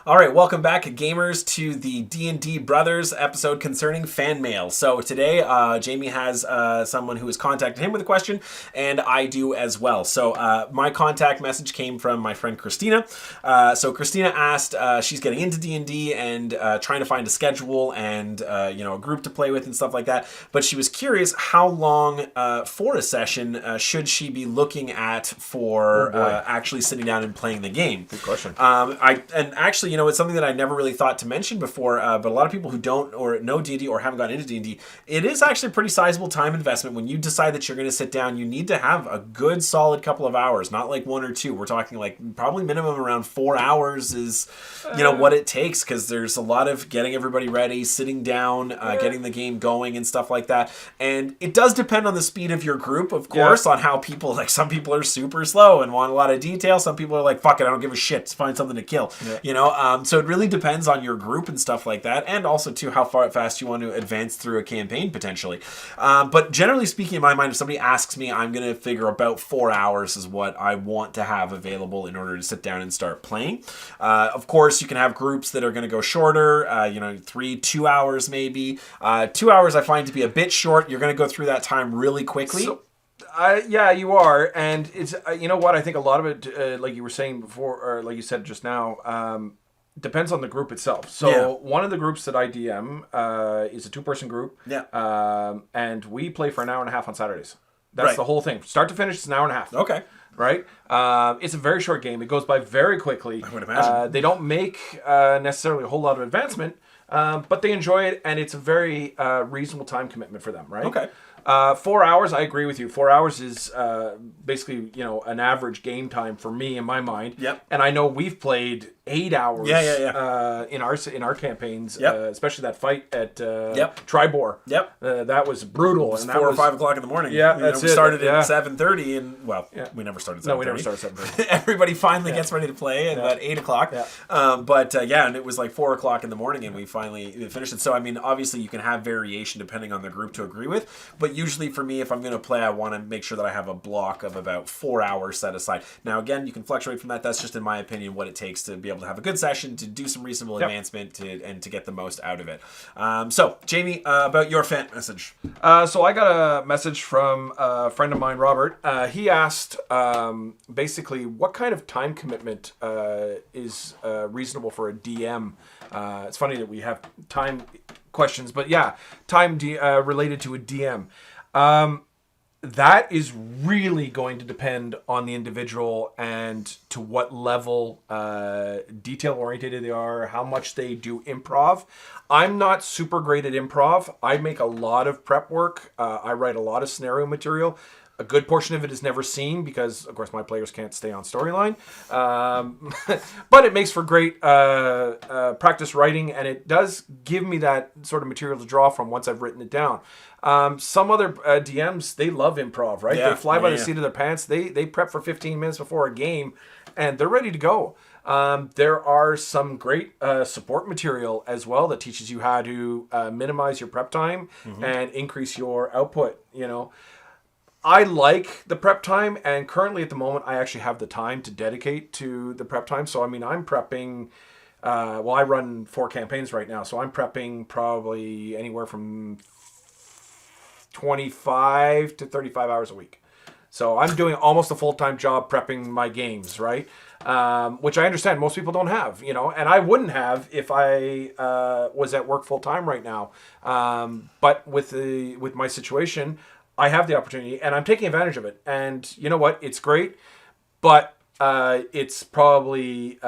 All right, welcome back, gamers, to the D&D Brothers episode concerning fan mail. So today, Jamie has someone who has contacted him with a question, and I do as well. So my contact message came from my friend Christina. So Christina asked, she's getting into D&D and trying to find a schedule and a group to play with and stuff like that. But she was curious how long for a session should she be looking at for actually sitting down and playing the game. Good question. Actually, it's something that I never really thought to mention before, but a lot of people who don't or know D&D or haven't gotten into D&D, it is actually a pretty sizable time investment. When you decide that you're going to sit down, you need to have a good solid couple of hours, not like 1 or 2. We're talking like probably minimum around 4 hours is, what it takes, because there's a lot of getting everybody ready, sitting down, getting the game going and stuff like that. And it does depend on the speed of your group, of course, on how people, like some people are super slow and want a lot of detail. Some people are like, fuck it, I don't give a shit. Just find something to kill, So it really depends on your group and stuff like that, and also too how fast you want to advance through a campaign potentially. But generally speaking, in my mind, if somebody asks me, I'm going to figure about 4 hours is what I want to have available in order to sit down and start playing. Of course, you can have groups that are going to go shorter, 2 hours maybe. 2 hours I find to be a bit short. You're going to go through that time really quickly. Yeah, you are, and it's you know what, I think a lot of it, like you were saying before, or like you said just now, depends on the group itself. So one of the groups that I DM is a 2-person group, and we play for an hour and a half on Saturdays. That's the whole thing, start to finish. It's an hour and a half. Okay. Right? It's a very short game. It goes by very quickly. I would imagine. They don't make necessarily a whole lot of advancement, but they enjoy it, and it's a very reasonable time commitment for them, right? Okay. 4 hours, I agree with you. 4 hours is basically, an average game time for me in my mind. Yep. And I know we've played 8 hours in our campaigns, especially that fight at Tribor. Yep. That was brutal. It was 4 or 5 o'clock in the morning. Yeah, that's we started at 7:30, and we never started at 7:30. No, we never started at 7:30. Everybody finally gets ready to play at about 8 o'clock. Yeah. And it was like 4 o'clock in the morning, and we finally finished it. So, I mean, obviously you can have variation depending on the group to agree with, but usually for me, if I'm going to play, I want to make sure that I have a block of about 4 hours set aside. Now, again, you can fluctuate from that. That's just, in my opinion, what it takes to be able to have a good session, to do some reasonable advancement, and to get the most out of it. So, Jamie, about your fan message. So I got a message from a friend of mine, Robert. He asked basically what kind of time commitment is reasonable for a DM. It's funny that we have time questions, but time related to a DM. That is really going to depend on the individual and to what level detail oriented they are, how much they do improv. I'm not super great at improv. I make a lot of prep work. I write a lot of scenario material. A good portion of it is never seen because, of course, my players can't stay on storyline. But it makes for great practice writing, and it does give me that sort of material to draw from once I've written it down. Some other DMs, they love improv, right? They fly by the seat of their pants. They prep for 15 minutes before a game, and they're ready to go. There are some great support material as well that teaches you how to minimize your prep time and increase your output, I like the prep time, and currently at the moment, I actually have the time to dedicate to the prep time. So, I mean, I'm prepping, I run 4 campaigns right now, so I'm prepping probably anywhere from 25 to 35 hours a week. So I'm doing almost a full-time job prepping my games, right? Which I understand most people don't have, and I wouldn't have if I was at work full-time right now. But with my situation, I have the opportunity, and I'm taking advantage of it. And you know what? It's great, but it's probably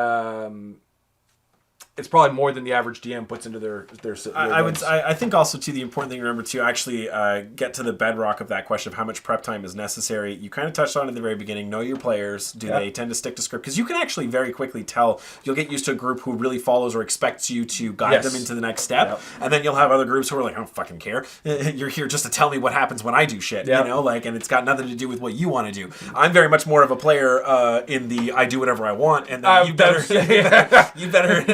more than the average DM puts into their I think also, too, the important thing to remember, to actually get to the bedrock of that question of how much prep time is necessary. You kind of touched on it at the very beginning. Know your players. Do they tend to stick to script? Because you can actually very quickly tell. You'll get used to a group who really follows or expects you to guide them into the next step. And then you'll have other groups who are like, I don't fucking care. You're here just to tell me what happens when I do shit. And it's got nothing to do with what you want to do. I'm very much more of a player in the I do whatever I want. And you better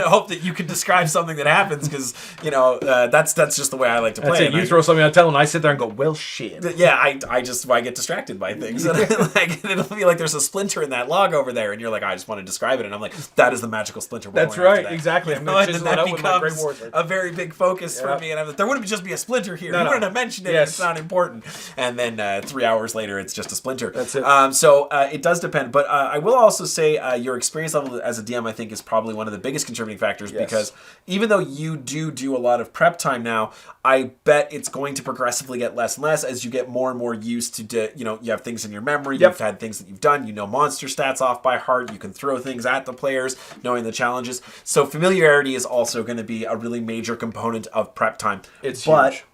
hope that you can describe something that happens because that's just the way I like to play. That's it. You throw something on tell, and I sit there and go, well, shit. Yeah, I get distracted by things. And it'll be like there's a splinter in that log over there, and you're like, I just want to describe it, and I'm like, that is the magical splinter. That's right, exactly. I'm going to chisel it out with my Grey Warrior. A very big focus for me, and I'm like, there wouldn't just be a splinter here. You wouldn't have mentioned it. Yes. It's not important. And then 3 hours later, it's just a splinter. That's it. So it does depend, but I will also say your experience level as a DM, I think, is probably one of the biggest contributing factors because even though you do a lot of prep time now, I bet it's going to progressively get less and less as you get more and more used to, you have things in your memory. You've had things that you've done. You know monster stats off by heart. You can throw things at the players, knowing the challenges. So familiarity is also going to be a really major component of prep time. It's huge.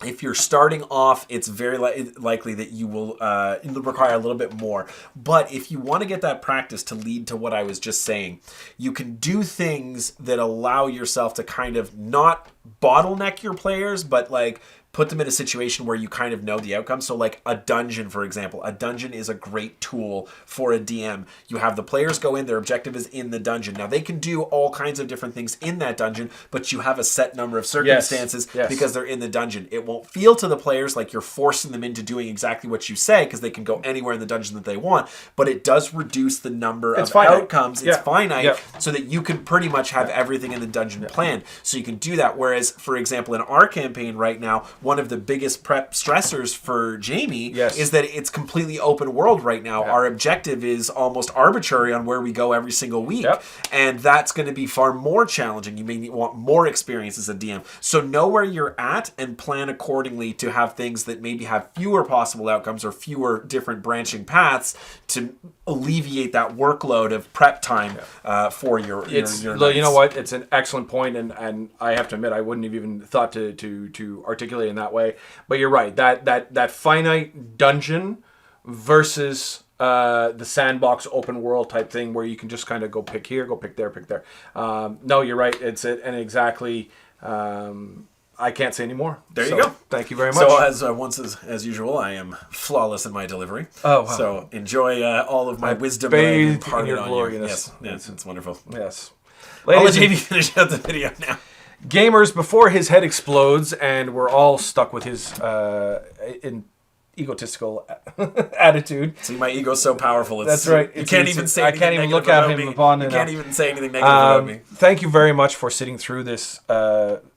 If you're starting off, it's very likely that you will require a little bit more. But if you want to get that practice to lead to what I was just saying, you can do things that allow yourself to kind of not bottleneck your players, but like put them in a situation where you kind of know the outcome. So like a dungeon, for example. A dungeon is a great tool for a DM. You have the players go in, their objective is in the dungeon. Now they can do all kinds of different things in that dungeon, but you have a set number of circumstances because they're in the dungeon. It won't feel to the players like you're forcing them into doing exactly what you say because they can go anywhere in the dungeon that they want, but it does reduce the number of outcomes. It's finite so that you can pretty much have everything in the dungeon planned. So you can do that. Whereas, for example, in our campaign right now, one of the biggest prep stressors for Jamie is that it's completely open world right now. Our objective is almost arbitrary on where we go every single week. And that's going to be far more challenging. You may want more experience as a DM. So know where you're at and plan accordingly to have things that maybe have fewer possible outcomes or fewer different branching paths to alleviate that workload of prep time for your nights. You know what? It's an excellent point, and I have to admit I wouldn't have even thought to articulate in that way. But you're right. That finite dungeon versus the sandbox open world type thing where you can just kind of go pick here, go pick there, pick there. No, you're right. It's it, and exactly. I can't say any more. There you go. Thank you very much. So as usual, I am flawless in my delivery. Oh, wow. So enjoy all of my wisdom that I've in imparted your on glory. you. Yes, it's wonderful. Yes. I'll let Jamie finish out the video now. Gamers, before his head explodes and we're all stuck with his egotistical attitude. See, my ego's so powerful. That's right. You can't even say. I can't even look at him upon. You can't even say anything negative about me. Thank you very much for sitting through this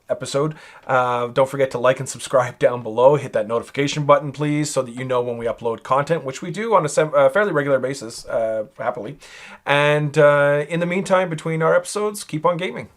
episode. Don't forget to like and subscribe down below. Hit that notification button, please, so that you know when we upload content, which we do on a fairly regular basis, happily. And in the meantime, between our episodes, keep on gaming.